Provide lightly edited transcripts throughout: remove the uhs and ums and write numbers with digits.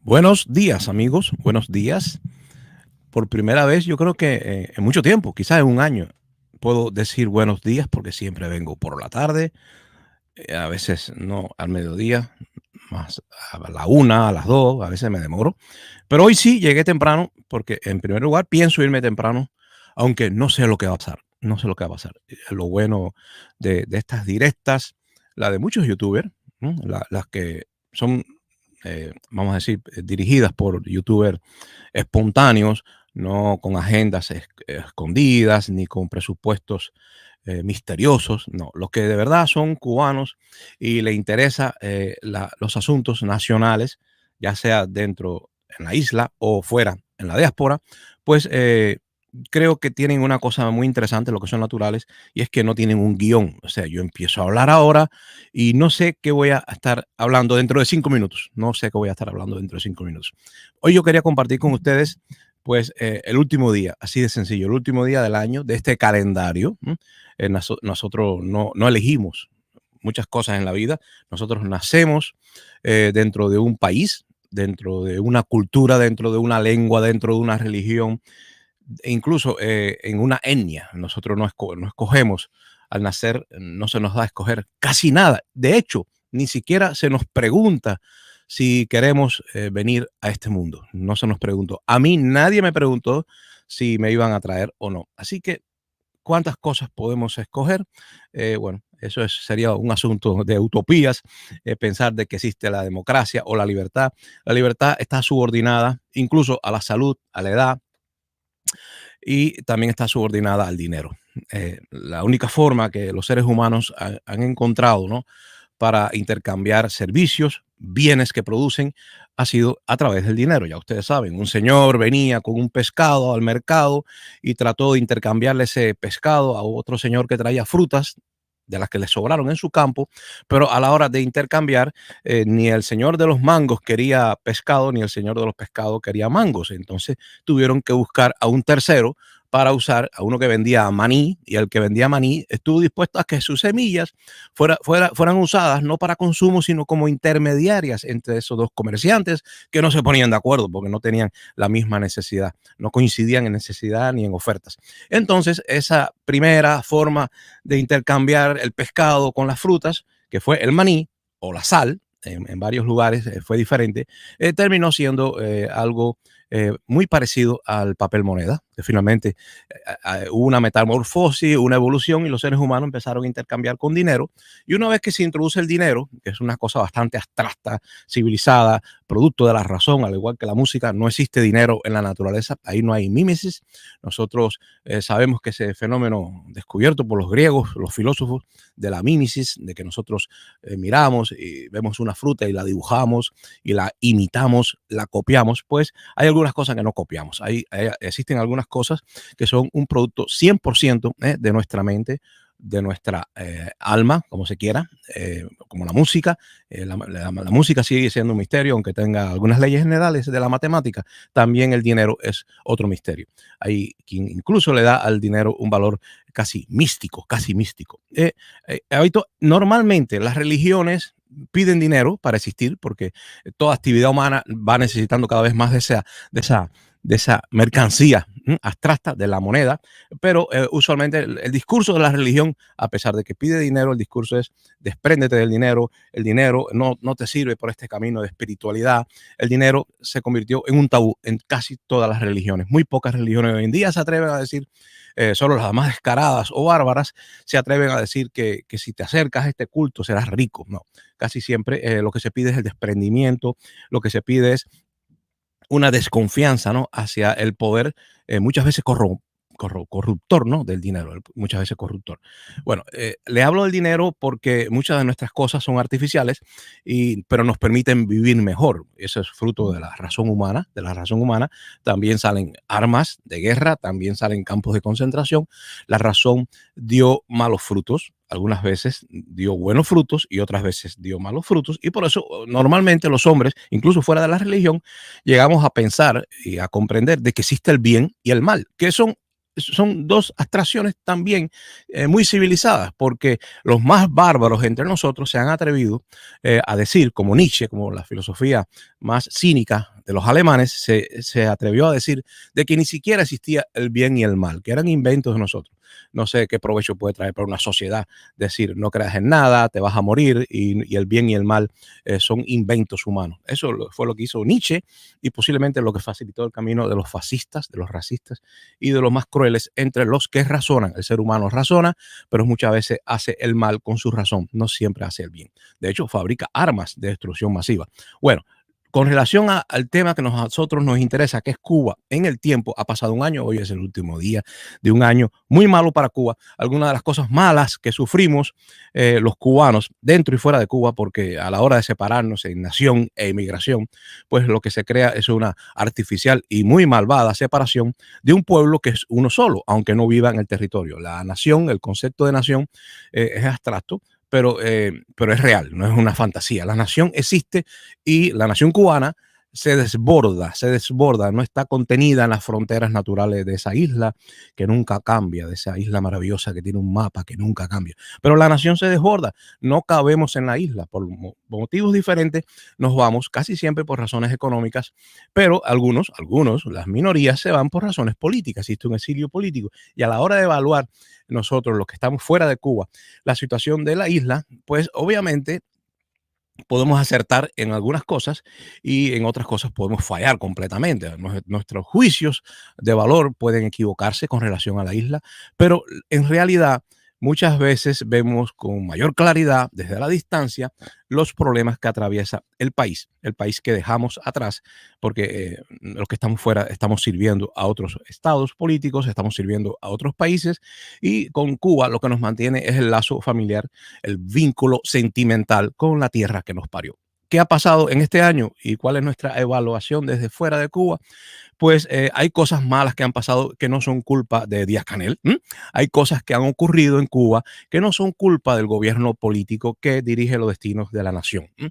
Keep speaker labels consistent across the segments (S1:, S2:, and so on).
S1: Buenos días, amigos. Buenos días. Por primera vez, yo creo que en mucho tiempo, quizás en un año, puedo decir buenos días porque siempre vengo por la tarde, a veces no al mediodía, más a la una, a las dos, a veces me demoro. Pero hoy sí llegué temprano porque, en primer lugar, pienso irme temprano, aunque no sé lo que va a pasar. No sé lo que va a pasar. Lo bueno de estas directas, la de muchos youtubers, ¿no? Las que son, vamos a decir, dirigidas por youtubers espontáneos, no con agendas escondidas ni con presupuestos misteriosos, no, los que de verdad son cubanos y le interesa los asuntos nacionales, ya sea dentro en la isla o fuera en la diáspora, pues creo que tienen una cosa muy interesante, lo que son naturales, y es que no tienen un guión. O sea, yo empiezo a hablar ahora y no sé qué voy a estar hablando dentro de 5 minutos. No sé qué voy a estar hablando dentro de 5 minutos. Hoy yo quería compartir con ustedes, pues, el último día, así de sencillo, el último día del año de este calendario. Nosotros no elegimos muchas cosas en la vida. Nosotros nacemos dentro de un país, dentro de una cultura, dentro de una lengua, dentro de una religión, e incluso en una etnia. Nosotros no escogemos al nacer, no se nos da a escoger casi nada. De hecho, ni siquiera se nos pregunta si queremos venir a este mundo. No se nos preguntó. A mí nadie me preguntó si me iban a traer o no. Así que, ¿cuántas cosas podemos escoger? Bueno, eso sería un asunto de utopías, pensar de que existe la democracia o la libertad. La libertad está subordinada incluso a la salud, a la edad, y también está subordinada al dinero. La única forma que los seres humanos han encontrado, ¿no?, para intercambiar servicios, bienes que producen, ha sido a través del dinero. Ya ustedes saben, un señor venía con un pescado al mercado y trató de intercambiarle ese pescado a otro señor que traía frutas de las que le sobraron en su campo, pero a la hora de intercambiar, ni el señor de los mangos quería pescado, ni el señor de los pescados quería mangos. Entonces tuvieron que buscar a un tercero para usar, a uno que vendía maní, y el que vendía maní estuvo dispuesto a que sus semillas fueran usadas no para consumo, sino como intermediarias entre esos dos comerciantes que no se ponían de acuerdo porque no tenían la misma necesidad, no coincidían en necesidad ni en ofertas. Entonces, esa primera forma de intercambiar el pescado con las frutas, que fue el maní o la sal, en varios lugares fue diferente, terminó siendo algo muy parecido al papel moneda, que finalmente hubo una metamorfosis, una evolución, y los seres humanos empezaron a intercambiar con dinero. Y una vez que se introduce el dinero, que es una cosa bastante abstracta, civilizada, producto de la razón, al igual que la música, no existe dinero en la naturaleza, ahí no hay mímesis. Nosotros sabemos que ese fenómeno descubierto por los griegos, los filósofos, de la mímesis, de que nosotros miramos y vemos una fruta y la dibujamos y la imitamos, la copiamos, pues hay algunas cosas que no copiamos. Existen algunas cosas que son un producto 100% de nuestra mente, de nuestra alma, como se quiera, como la música. La música sigue siendo un misterio, aunque tenga algunas leyes generales de la matemática. También el dinero es otro misterio. Hay quien incluso le da al dinero un valor casi místico, casi místico. Normalmente las religiones piden dinero para existir, porque toda actividad humana va necesitando cada vez más de esa, de esa mercancía abstracta de la moneda, pero usualmente el discurso de la religión, a pesar de que pide dinero, el discurso es: despréndete del dinero, el dinero no te sirve por este camino de espiritualidad. El dinero se convirtió en un tabú en casi todas las religiones. Muy pocas religiones hoy en día se atreven a decir, solo las más descaradas o bárbaras se atreven a decir que si te acercas a este culto serás rico. No, casi siempre lo que se pide es el desprendimiento, lo que se pide es una desconfianza, ¿no?, hacia el poder, muchas veces corruptor, ¿no?, del dinero, muchas veces corruptor. Bueno, le hablo del dinero porque muchas de nuestras cosas son artificiales, pero nos permiten vivir mejor. Eso es fruto de la razón humana, de la razón humana. También salen armas de guerra, también salen campos de concentración. La razón dio malos frutos. Algunas veces dio buenos frutos y otras veces dio malos frutos. Y por eso normalmente los hombres, incluso fuera de la religión, llegamos a pensar y a comprender de que existe el bien y el mal, que son son dos abstracciones también muy civilizadas, porque los más bárbaros entre nosotros se han atrevido a decir, como Nietzsche, como la filosofía más cínica de los alemanes, se atrevió a decir de que ni siquiera existía el bien y el mal, que eran inventos de nosotros. No sé qué provecho puede traer para una sociedad decir no creas en nada, te vas a morir y el bien y el mal son inventos humanos. Eso fue lo que hizo Nietzsche y posiblemente lo que facilitó el camino de los fascistas, de los racistas y de los más crueles entre los que razonan. El ser humano razona, pero muchas veces hace el mal con su razón, no siempre hace el bien. De hecho, fabrica armas de destrucción masiva. Bueno, con relación al tema que nosotros nos interesa, que es Cuba, en el tiempo ha pasado un año, hoy es el último día de un año muy malo para Cuba. Algunas de las cosas malas que sufrimos los cubanos dentro y fuera de Cuba, porque a la hora de separarnos en nación e inmigración, pues lo que se crea es una artificial y muy malvada separación de un pueblo que es uno solo, aunque no viva en el territorio. La nación, el concepto de nación es abstracto, pero es real, no es una fantasía. La nación existe y la nación cubana se desborda, no está contenida en las fronteras naturales de esa isla que nunca cambia, de esa isla maravillosa que tiene un mapa que nunca cambia. Pero la nación se desborda, no cabemos en la isla por motivos diferentes, nos vamos casi siempre por razones económicas, pero algunos, las minorías se van por razones políticas, existe un exilio político y a la hora de evaluar nosotros los que estamos fuera de Cuba la situación de la isla, pues obviamente podemos acertar en algunas cosas y en otras cosas podemos fallar completamente. Nuestros juicios de valor pueden equivocarse con relación a la isla, pero en realidad muchas veces vemos con mayor claridad desde la distancia los problemas que atraviesa el país que dejamos atrás, porque los que estamos fuera estamos sirviendo a otros estados políticos, estamos sirviendo a otros países y con Cuba lo que nos mantiene es el lazo familiar, el vínculo sentimental con la tierra que nos parió. ¿Qué ha pasado en este año y cuál es nuestra evaluación desde fuera de Cuba? Pues hay cosas malas que han pasado que no son culpa de Díaz Canel. ¿M? Hay cosas que han ocurrido en Cuba que no son culpa del gobierno político que dirige los destinos de la nación. ¿M?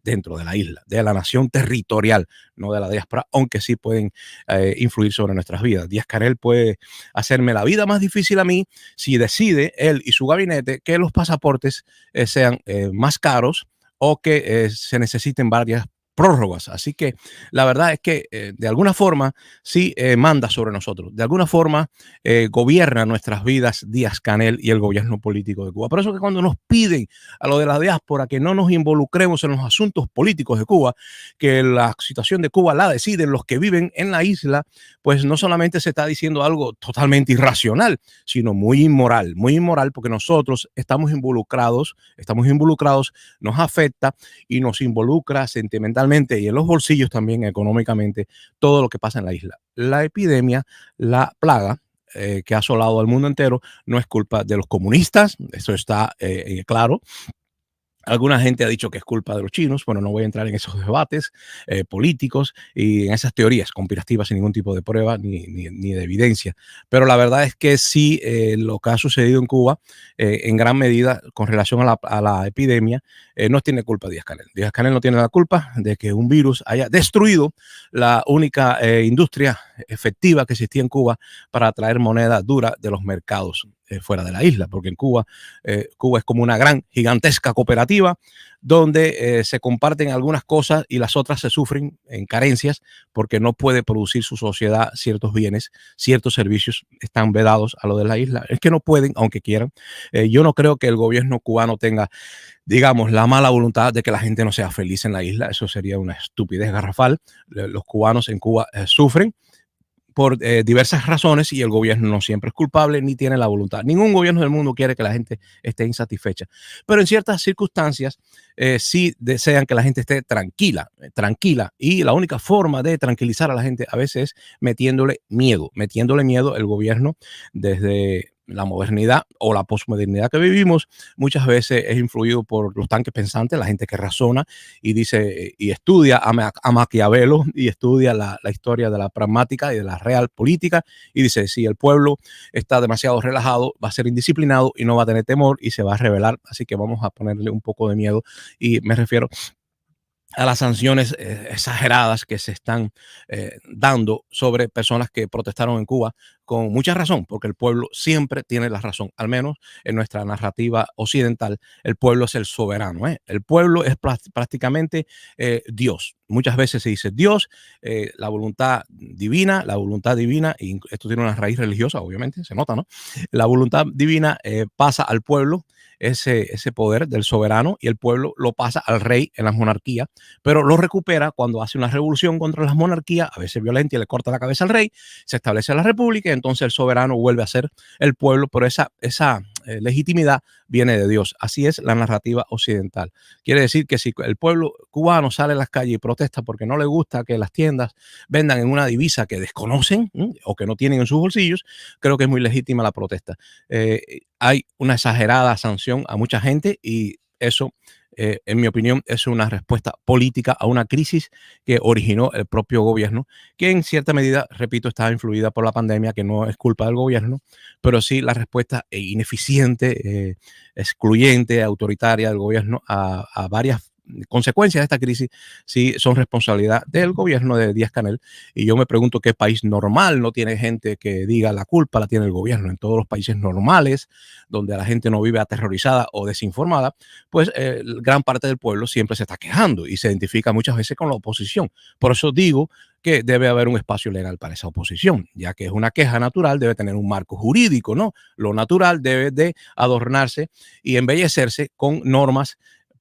S1: Dentro de la isla, de la nación territorial, no de la diáspora, aunque sí pueden influir sobre nuestras vidas. Díaz Canel puede hacerme la vida más difícil a mí si decide él y su gabinete que los pasaportes sean más caros o que se necesiten varias prórrogas. Así que la verdad es que de alguna forma sí manda sobre nosotros, de alguna forma gobierna nuestras vidas Díaz Canel y el gobierno político de Cuba. Por eso que cuando nos piden a lo de la diáspora que no nos involucremos en los asuntos políticos de Cuba, que la situación de Cuba la deciden los que viven en la isla, pues no solamente se está diciendo algo totalmente irracional, sino muy inmoral porque nosotros estamos involucrados, nos afecta y nos involucra sentimentalmente y en los bolsillos también económicamente todo lo que pasa en la isla. La epidemia, la plaga que ha asolado al mundo entero no es culpa de los comunistas, eso está claro. Alguna gente ha dicho que es culpa de los chinos. Bueno, no voy a entrar en esos debates políticos y en esas teorías conspirativas sin ningún tipo de prueba ni de evidencia. Pero la verdad es que sí, lo que ha sucedido en Cuba, en gran medida con relación a la epidemia, no tiene culpa Díaz Canel. Díaz Canel no tiene la culpa de que un virus haya destruido la única industria efectiva que existía en Cuba para traer moneda dura de los mercados fuera de la isla, porque en Cuba, Cuba es como una gran, gigantesca cooperativa donde se comparten algunas cosas y las otras se sufren en carencias porque no puede producir su sociedad ciertos bienes, ciertos servicios están vedados a lo de la isla. Es que no pueden, aunque quieran. Yo no creo que el gobierno cubano tenga, digamos, la mala voluntad de que la gente no sea feliz en la isla. Eso sería una estupidez garrafal. Los cubanos en Cuba sufren por diversas razones y el gobierno no siempre es culpable ni tiene la voluntad. Ningún gobierno del mundo quiere que la gente esté insatisfecha, pero en ciertas circunstancias sí desean que la gente esté tranquila y la única forma de tranquilizar a la gente a veces es metiéndole miedo el gobierno desde la modernidad o la posmodernidad que vivimos muchas veces es influido por los tanques pensantes, la gente que razona y dice y estudia a Maquiavelo y estudia la historia de la pragmática y de la real política y dice si el pueblo está demasiado relajado va a ser indisciplinado y no va a tener temor y se va a rebelar, así que vamos a ponerle un poco de miedo y me refiero a las sanciones exageradas que se están dando sobre personas que protestaron en Cuba con mucha razón, porque el pueblo siempre tiene la razón, al menos en nuestra narrativa occidental, el pueblo es el soberano, ¿eh? El pueblo es prácticamente Dios. Muchas veces se dice Dios, la voluntad divina, y esto tiene una raíz religiosa, obviamente, se nota, ¿no? La voluntad divina pasa al pueblo, ese poder del soberano, y el pueblo lo pasa al rey en la monarquía, pero lo recupera cuando hace una revolución contra las monarquías, a veces violenta, y le corta la cabeza al rey, se establece la república, y entonces el soberano vuelve a ser el pueblo, pero esa legitimidad viene de Dios. Así es la narrativa occidental. Quiere decir que si el pueblo cubano sale a las calles y protesta porque no le gusta que las tiendas vendan en una divisa que desconocen o que no tienen en sus bolsillos, creo que es muy legítima la protesta. Hay una exagerada sanción a mucha gente y eso, en mi opinión, es una respuesta política a una crisis que originó el propio gobierno, que en cierta medida, repito, estaba influida por la pandemia, que no es culpa del gobierno, pero sí la respuesta ineficiente, excluyente, autoritaria del gobierno a varias consecuencias de esta crisis, sí son responsabilidad del gobierno de Díaz-Canel. Y yo me pregunto qué país normal no tiene gente que diga la culpa la tiene el gobierno. En todos los países normales, donde la gente no vive aterrorizada o desinformada, pues gran parte del pueblo siempre se está quejando y se identifica muchas veces con la oposición. Por eso digo que debe haber un espacio legal para esa oposición, ya que es una queja natural, debe tener un marco jurídico, ¿no? Lo natural debe de adornarse y embellecerse con normas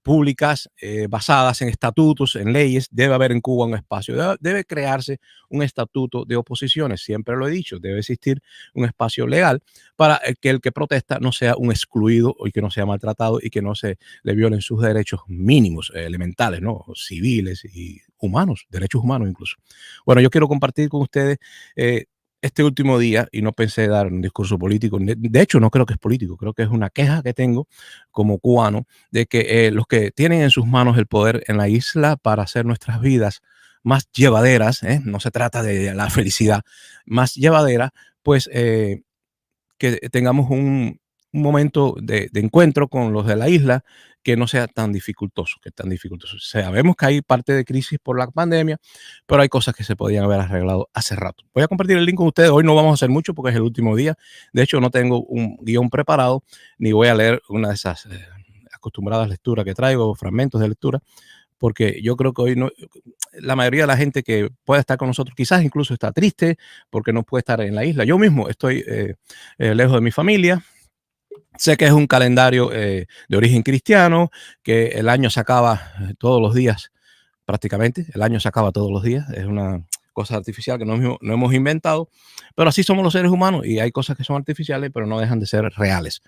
S1: públicas basadas en estatutos, en leyes. Debe haber en Cuba un espacio, debe crearse un estatuto de oposiciones, siempre lo he dicho, debe existir un espacio legal para que el que protesta no sea un excluido y que no sea maltratado y que no se le violen sus derechos mínimos, elementales, ¿no? Civiles y humanos, derechos humanos incluso. Bueno, yo quiero compartir con ustedes este último día, y no pensé dar un discurso político, de hecho no creo que es político, creo que es una queja que tengo como cubano de que los que tienen en sus manos el poder en la isla para hacer nuestras vidas más llevaderas, no se trata de la felicidad, más llevadera, pues que tengamos un momento de encuentro con los de la isla que no sea tan dificultoso, que tan dificultoso. Sabemos que hay parte de crisis por la pandemia, pero hay cosas que se podían haber arreglado hace rato. Voy a compartir el link con ustedes. Hoy no vamos a hacer mucho porque es el último día. De hecho, no tengo un guión preparado, ni voy a leer una de esas acostumbradas lecturas que traigo, fragmentos de lectura, porque yo creo que hoy no, la mayoría de la gente que puede estar con nosotros quizás incluso está triste porque no puede estar en la isla. Yo mismo estoy lejos de mi familia. Sé que es un calendario de origen cristiano, que el año se acaba todos los días, prácticamente. El año se acaba todos los días. Es una cosa artificial que no hemos inventado, pero así somos los seres humanos y hay cosas que son artificiales, pero no dejan de ser reales.